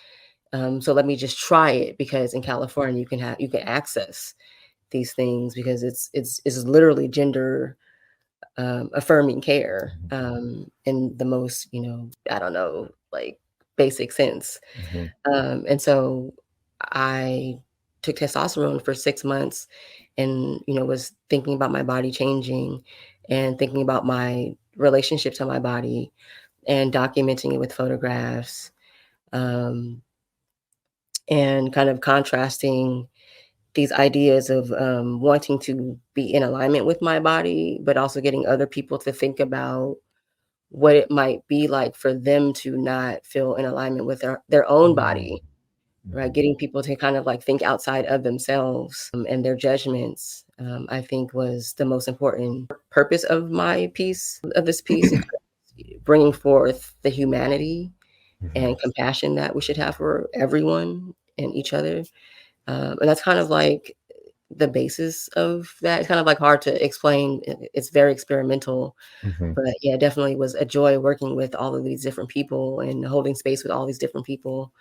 So let me just try it, because in California you can access these things because it's literally gender affirming care mhm, in the most, I don't know, like basic sense. mhm, And so I took testosterone for 6 months and, was thinking about my body changing and thinking about my relationship to my body and documenting it with photographs, um, and kind of contrasting these ideas of wanting to be in alignment with my body, but also getting other people to think about what it might be like for them to not feel in alignment with their own mhm, body, right? mhm, Getting people to kind of like think outside of themselves and their judgments, I think was the most important purpose of this piece, is bringing forth the humanity mhm, and compassion that we should have for everyone and each other. And that's kind of like the basis of that. It's kind of like hard to explain. It's very experimental, mhm. but yeah, it definitely was a joy working with all of these different people and holding space with all these different people.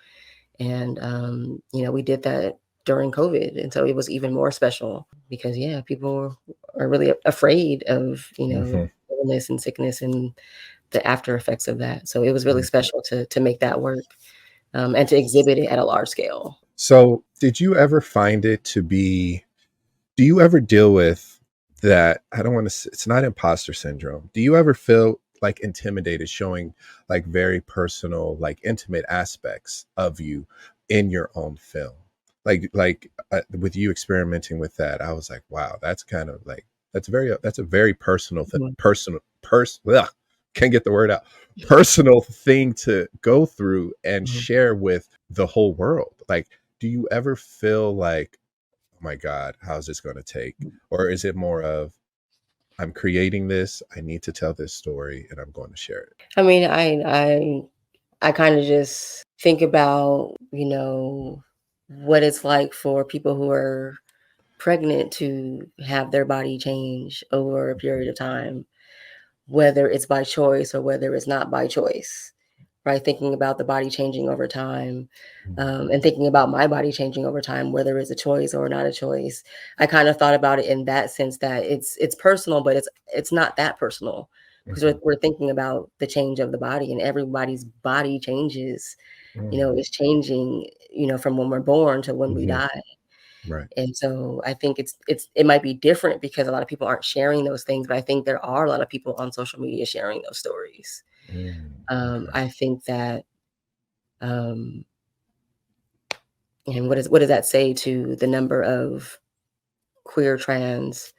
And we did that during COVID, and so it was even more special because yeah, people are really afraid of Mhm, illness and sickness and the after effects of that. So it was really mhm. special to make that work and to exhibit it at a large scale. So, did you ever find it to be do you ever deal with that? I don't want to, it's not imposter syndrome. Do you ever feel like intimidated showing like very personal, like intimate aspects of you in your own film? With you experimenting with that, I was like, wow, that's kind of like, that's a very personal, Mhm. can't get the word out, personal thing to go through and Mhm. share with the whole world. Like, do you ever feel like my God, how's this going to take? Or is it more of, I'm creating this, I need to tell this story, and I'm going to share it? I mean, I kind of just think about, what it's like for people who are pregnant to have their body change over a period of time, whether it's by choice or whether it's not by choice, right? Thinking about the body changing over time, Mhm. and thinking about my body changing over time, whether it's a choice or not a choice. I kind of thought about it in that sense that it's personal, but it's not that personal because Mhm. we're thinking about the change of the body, and everybody's body changes. Mm. Is changing, from when we're born to when we Mhm. die. Right. And so I think it might be different because a lot of people aren't sharing those things, but I think there are a lot of people on social media sharing those stories. Okay. I think that, um, and what does that say to the number of queer trans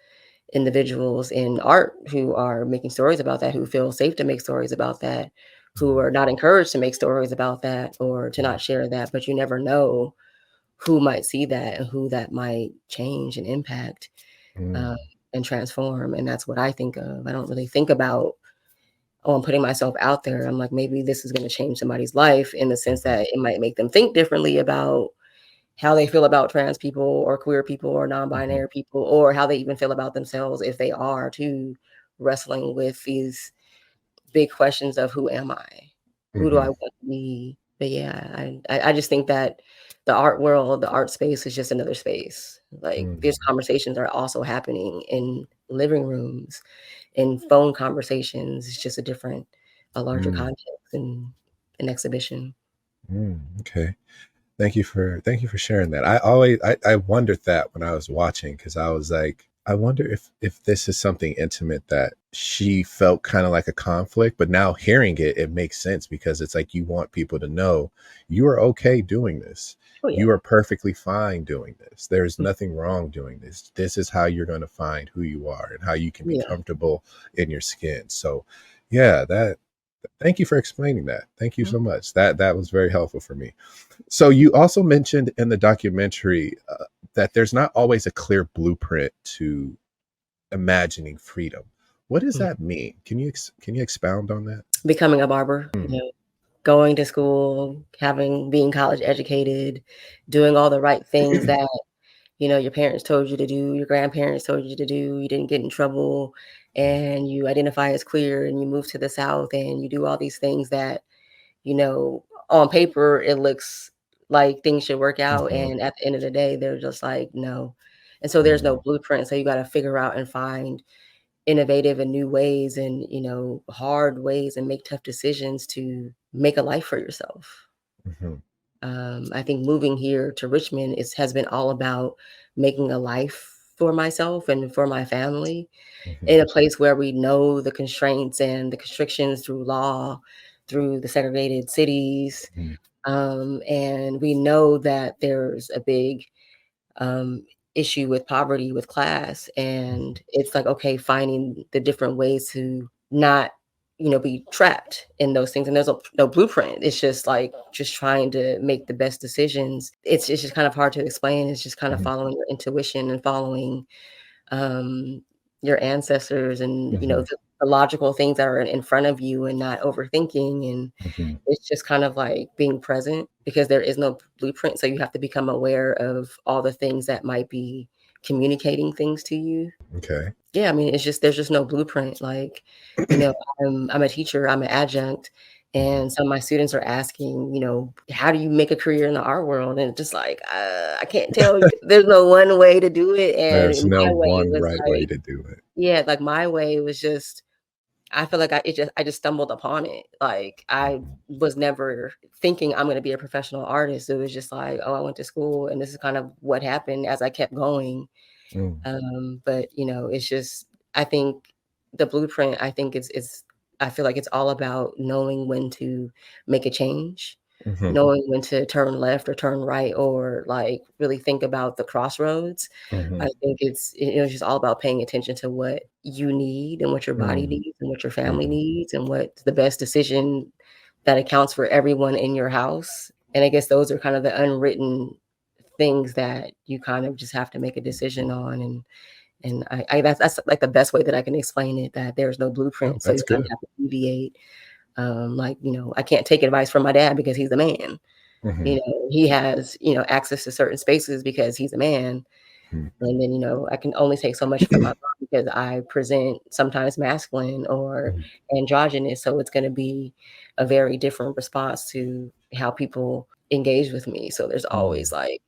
individuals in art who are making stories about that, who feel safe to make stories about that, who Mhm. are not encouraged to make stories about that or to Mhm. not share that, but you never know who might see that and who that might change and impact, um, Mm. and transform. And that's what I think of. I don't really think about, oh, I'm putting myself out there. I'm like, maybe this is going to change somebody's life in the sense Mhm. that it might make them think differently about how they feel about trans people or queer people or Mhm. non-binary people, or how they even feel about themselves if they are too wrestling with these big questions of who am I? Who do I Mhm. want to be? But yeah, I just think that the art world, the art space is just another space. Like these Mhm. conversations are also happening in living rooms, in phone conversations. It's just a larger Mm. context and an exhibition. Okay. Thank you for sharing that. I wondered that when I was watching, because I was like, I wonder if this is something intimate that she felt kind of like a conflict, but now hearing it, it makes sense because it's like you want people to know you are okay doing this. Oh You yeah. are perfectly fine doing this. There's nothing wrong doing this. This is how you're going to find who you are and how you can be Yeah. comfortable in your skin. So, yeah, that thank you for explaining that. Thank you Mhm. so much. That was very helpful for me. So you also mentioned in the documentary that there's not always a clear blueprint to imagining freedom. What does Mhm. that mean? Can you expound on that? Becoming a barber, Mm. going to school, being college educated, doing all the right things that, your parents told you to do, your grandparents told you to do, you didn't get in trouble, and you identify as queer and you move to the South and you do all these things that, on paper it looks like things should work out. Mhm. And at the end of the day, they're just like, no. And so there's no Mm. blueprint. So you got to figure out and find innovative and new ways and, hard ways and make tough decisions to make a life for yourself. Mhm. I think moving here to Richmond has been all about making a life for myself and for my family Mhm. in a place where we know the constraints and the constrictions through law, through the segregated cities. Mhm. And we know that there's a big um, issue with poverty, with class. Mhm. And it's like, okay, finding the different ways to not, be trapped in those things. And there's no blueprint. It's just like just trying to make the best decisions. It's just kind of hard to explain. It's just kind of Mhm. following your intuition and following um, your ancestors and, Mhm. the logical things that are in front of you and not overthinking. And Mhm. it's just kind of like being present because there is no blueprint. So you have to become aware of all the things that might be communicating things to you. Okay. Yeah, I mean, there's just no blueprint. Like, I'm a teacher, I'm an adjunct, Mhm. and some of my students are asking, how do you make a career in the art world? And it's just like, I can't tell you. There's no one way to do it. There's And no my way one was right way like, to do it. yeah, like my way was just I feel like I just stumbled upon it. Like I Mhm. was never thinking I'm gonna be a professional artist. It was just like, oh, I went to school and this is kind of what happened as I kept going. Mm. But it's just I think the blueprint, I think it's I feel like it's all about knowing when to make a change, Mhm. knowing when to turn left or turn right or like really think about the crossroads. I Mhm. think it's just all about paying attention to what you need and what your body Mm. needs and what your family Mhm. needs and what's the best decision that accounts for everyone in your house. And I guess those are kind of the unwritten things that you kind of just have to make a decision on. And that's like the best way that I can explain it, that there's no No, blueprint. So that's you kind of good. have to deviate. Like, I can't take advice from my dad because he's a man. Hmm. He has, access to certain spaces because he's a man. Hmm. And then, I can only take so much from my mom because I present sometimes masculine or Hmm. androgynous. So it's going to be a very different response to how people engage with me. So there's always like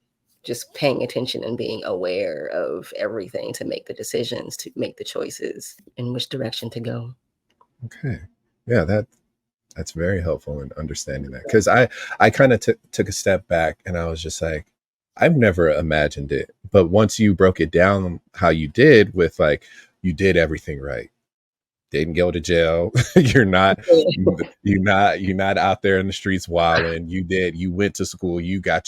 just paying attention and being aware of everything to make the decisions, to make the choices in which direction to go. Okay. Yeah, that's very helpful in understanding that, because I kind of took a step back and I was just like, I've never imagined it, but once you broke it down how you did, with like, you did everything right, didn't go to jail. You're not out there in the streets wilding. You went to school, you got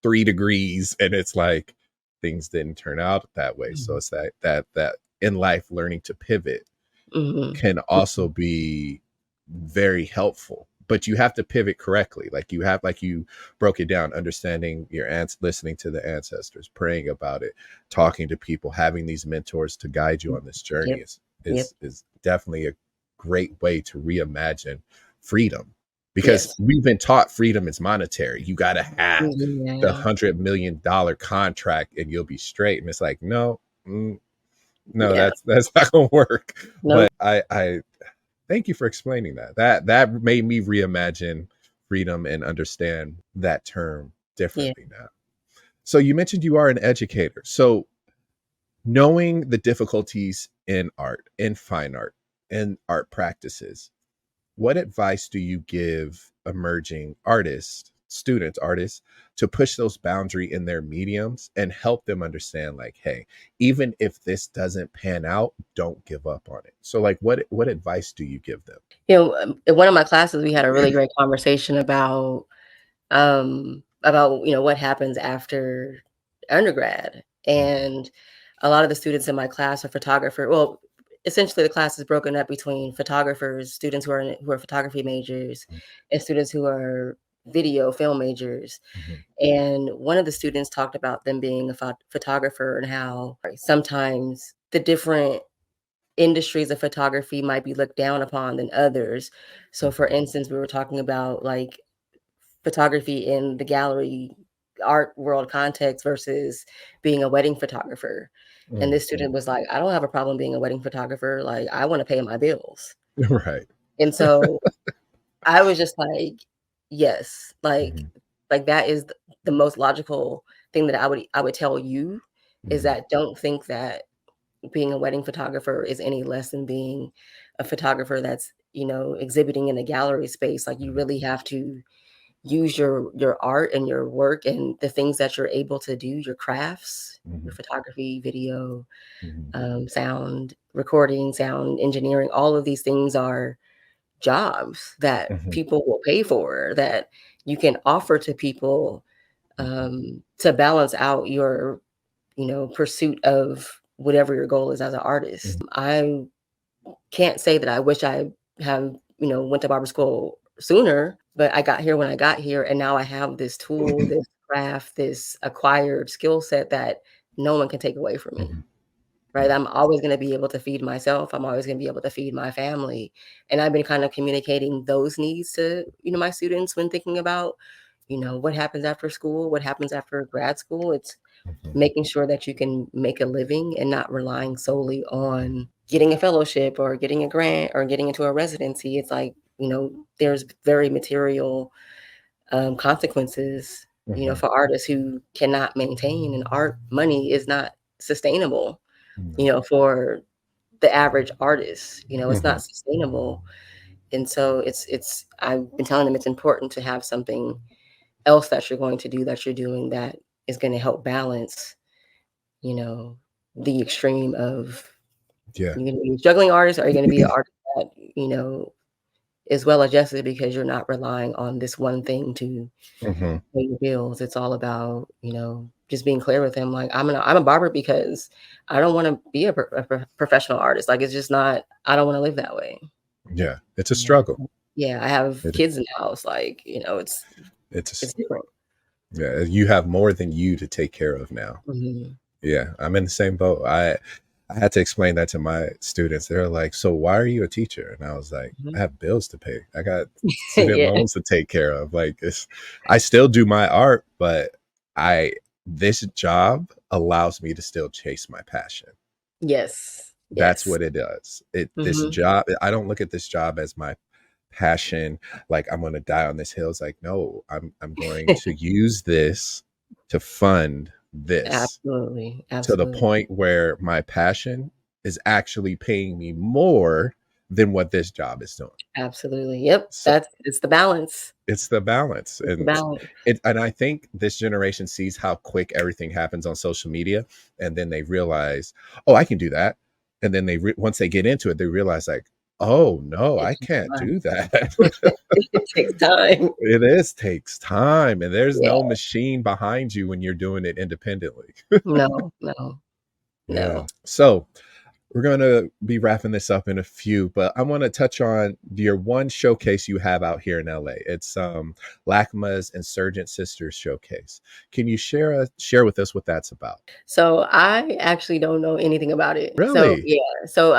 3 degrees, and it's like things didn't turn out that way. So it's that in life, learning to pivot Mhm. can also be very helpful, but you have to pivot correctly. Like you broke it down, understanding your aunts, listening to the ancestors, praying about it, talking to people, having these mentors to guide you on this journey Yep. Yep. is definitely a great way to reimagine freedom, because Yes. we've been taught freedom is monetary. You got to have the Yeah. $100 million contract and you'll be straight, and it's like, no. No, Yeah. that's not gonna work. No. But I thank you for explaining that. That made me reimagine freedom and understand that term Yeah. differently now. So you mentioned you are an educator. So knowing the difficulties in art, in fine art, in art practices, what advice do you give emerging artists, to push those boundaries in their mediums and help them understand, like, hey, even if this doesn't pan out, don't give up on it. So like, what advice do you give them? In one of my classes, we had a really great conversation about what happens after undergrad. Mhm. And a lot of the students in my class are photographer. Well, essentially the class is broken up between photographers, students who are photography majors, Mhm. and students who are video film majors. Mhm. And one of the students talked about them being a photographer and how sometimes the different industries of photography might be looked down upon than others. So for Mhm. instance, we were talking about like photography in the gallery art world context versus being a wedding photographer. And Mhm. this student was like, I don't have a problem being a wedding photographer. Like, I want to pay my bills. Right. And so I was just like, yes, Mhm. like that is the most logical thing that I would tell you, is Mhm. that don't think that being a wedding photographer is any less than being a photographer that's, exhibiting in a gallery space. Like, you Mhm. really have to use your art and your work and the things that you're able to do, your crafts, your Mhm. photography, video, Mhm. sound recording, sound engineering. All of these things are jobs that Mhm. people will pay for, that you can offer to people, Mhm. to balance out your, pursuit of whatever your goal is as an artist. Mhm. I can't say that I wish I have, went to barber school sooner, but I got here when I got here, and now I have this tool, this craft, this acquired skill set that no one can take away from me. Mhm. Right? Yeah. I'm always going to be able to feed myself. I'm always going to be able to feed my family. And I've been kind of communicating those needs to, my students when thinking about, what happens after school, what happens after grad school. It's Mhm. making sure that you can make a living and not relying solely on getting a fellowship or getting a grant or getting into a residency. It's like, there's very material consequences, Mhm. for artists who cannot maintain, and art money is not sustainable, No. for the average artist. It's Mhm. not sustainable. And so it's I've been telling them it's important to have something else that you're going to do, that you're doing, that is going to help balance, you know, the extreme of, Yeah. you're going to be a juggling artist, or you're going to be an artist that, is well adjusted, because you're not relying on this one thing to Mhm. pay your bills. It's all about, just being clear with them. Like, I'm a barber because I don't want to be a professional artist. Like, it's just not, I don't want to live that way. Yeah. It's a Yeah. struggle. Yeah. I have It kids in the house. Like, it's a it's different. Yeah, you have more than you to take care of now. Mhm. Yeah, I'm in the same boat. I had to explain that to my students. They're like, "So why are you a teacher?" And I was like, "I Mhm. have bills to pay. I got student Yeah. loans to take care of." Like it's I still do my art, but I this job allows me to still chase my passion. Yes. That's Yes. what it does. This Mhm. job, I don't look at this job as my passion, like I'm going to die on this hill. It's like, no, I'm going to use this to fund this Absolutely. to the Absolutely. point where my passion is actually paying me more than what this job is doing. Absolutely. Yep. So That's it's the balance. it's the balance. It's the And balance. I think this generation sees how quick everything happens on social media, and then they realize, oh, I can do that. And then once they get into it, they realize like, oh no, It I takes can't time. do that. It takes time. It is takes time, and there's Yeah. no machine behind you when you're doing it independently. No, no, Yeah. no. So we're going to be wrapping this up in a few, but I want to touch on your one showcase you have out here in LA. It's LACMA's Insurgent Sisters Showcase. Can you share with us what that's about? So I actually don't know anything about it. So Really? yeah. So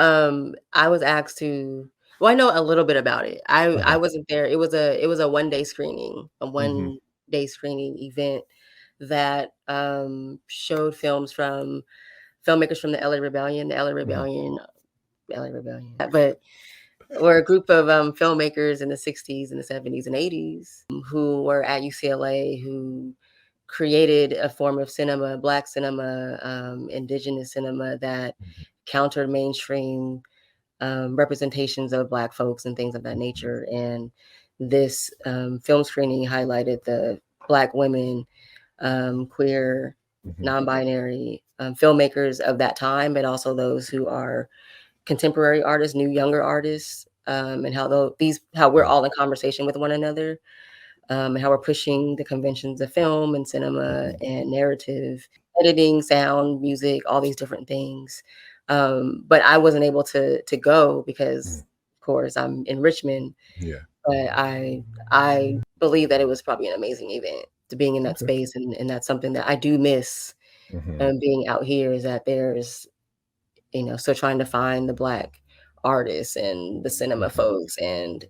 I was asked to well, I know a little bit about it. I Uh-huh. wasn't there. It was a one-day screening, a Hmm. one-day screening event that showed films from filmmakers from the LA Rebellion, Hmm. LA Rebellion. But we're a group of filmmakers in the 60s and the 70s and 80s who were at UCLA who created a form of cinema, Black cinema, indigenous cinema that countered mainstream representations of Black folks and things of that nature. And this film screening highlighted the Black women, queer, Hmm. non-binary filmmakers of that time, but also those who are contemporary artists, new younger artists, and how we're all in conversation with one another, and how we're pushing the conventions of film and cinema Hmm. and narrative, editing, sound, music, all these different things. But I wasn't able to go because, of course, I'm in Richmond. Yeah. But I believe that it was probably an amazing event to being in that Okay. space, and that's something that I do miss. Hmm. Being out here is that there's still trying to find the Black artists and the cinema Hmm. folks and,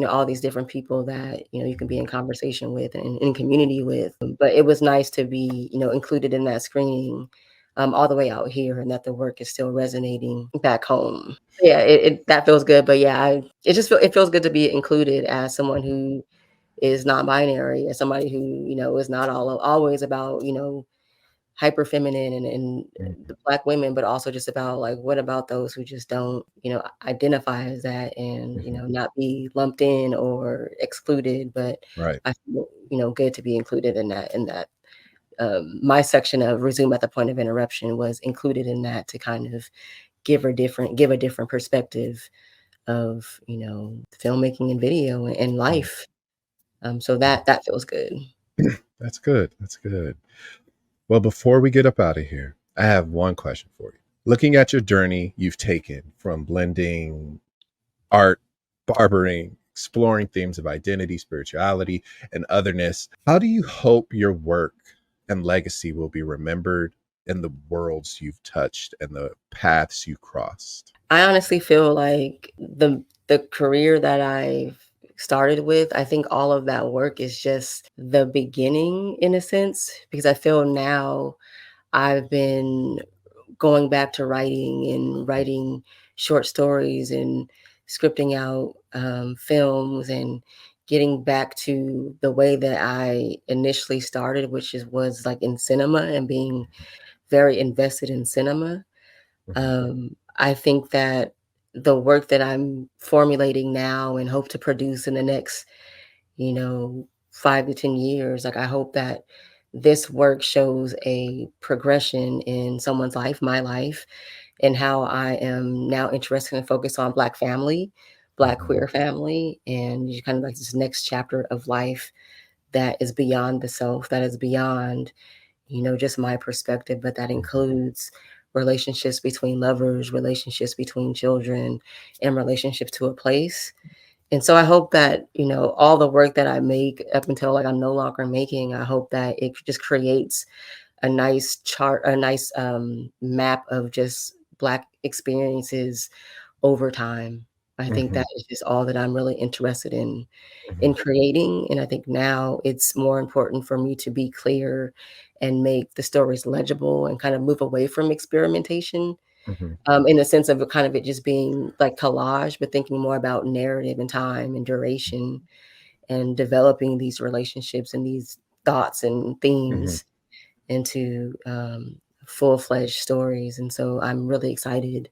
all these different people that, you can be in conversation with and in community with. But it was nice to be, included in that screening, all the way out here and that the work is still resonating back home. Yeah, that feels good. But yeah, it feels good to be included as someone who is non-binary, as somebody who, is not always about, hyper feminine and Hmm. the Black women, but also just about like what about those who just don't, identify as that and, Hmm. not be lumped in or excluded. But Right. I feel, good to be included in that. My section of resume at the point of interruption was included in that to kind of give a different perspective of, filmmaking and video and Mhm. life. So that feels good. That's good. That's good. Well, before we get up out of here, I have one question for you. Looking at your journey you've taken from blending art, barbering, exploring themes of identity, spirituality, and otherness, how do you hope your work and legacy will be remembered in the worlds you've touched and the paths you crossed? I honestly feel like the career that I've started with, I think all of that work is just the beginning in a sense, because I feel now I've been going back to writing and writing short stories and scripting out films and getting back to the way that I initially started, which was like in cinema and being very invested in cinema. Mhm. I think that the work that I'm formulating now and hope to produce in the next, 5 to 10 years, like I hope that this work shows a progression in someone's life, my life, and how I am now interested and focused on Black family, Black Mhm. queer family, and you kind of like this next chapter of life that is beyond the self, that is beyond just my perspective, but that Mhm. includes relationships between lovers, relationships between children, and relationships to a place. And so I hope that, all the work that I make up until, like, I'm no longer making, I hope that it just creates a nice chart, a nice, map of just Black experiences over time. I think Hmm. that is just all that I'm really interested in Hmm. creating, and I think now it's more important for me to be clear and make the stories legible and kind of move away from experimentation, Hmm. in the sense of it just being like collage, but thinking more about narrative and time and duration and developing these relationships and these thoughts and Hmm. themes into, full-fledged stories. And so I'm really excited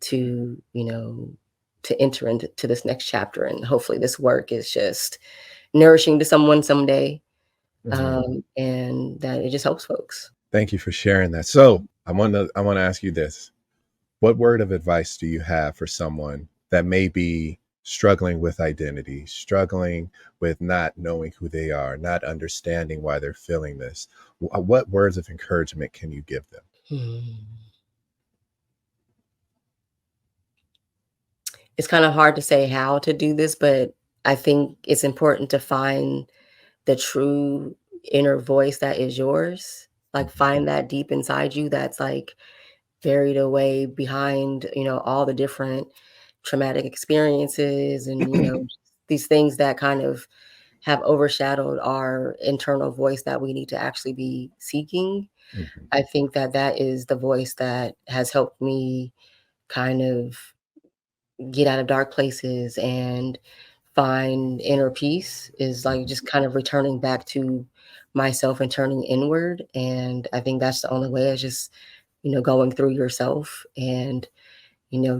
to, to enter into this next chapter, and hopefully this work is just nourishing to someone someday, Hmm. and that it just helps folks. Thank you for sharing that. So I want to ask you this. What word of advice do you have for someone that may be struggling with identity, struggling with not knowing who they are, not understanding why they're feeling this? What words of encouragement can you give them? Hmm. It's kind of hard to say how to do this, but I think it's important to find the true inner voice that is yours. Like, Mhm. find that deep inside you that's like buried away behind, all the different traumatic experiences and, these things that kind of have overshadowed our internal voice that we need to actually be seeking. Mhm. I think that that is the voice that has helped me kind of get out of dark places and find inner peace, is like Mhm. just kind of returning back to myself and turning inward. And I think that's the only way, is just, going through yourself and,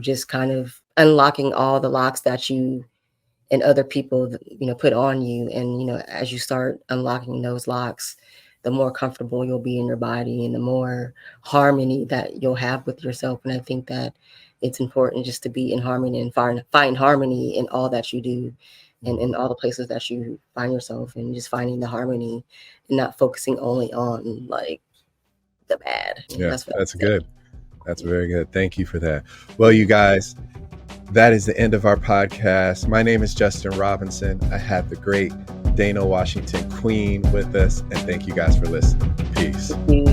just kind of unlocking all the locks that you and other people, put on you. And, as you start unlocking those locks, the more comfortable you'll be in your body and the more harmony that you'll have with yourself. And I think that it's important just to be in harmony and find harmony in all that you do and in Mhm. all the places that you find yourself, and just finding the harmony and not focusing only on like the bad. Yeah, That's what I that's would say. good. That's Yeah. very good. Thank you for that. Well, you guys, that is the end of our podcast. My name is Justin Robinson. I have the great Dana Washington Queen with us, and thank you guys for listening. Peace. Thank you.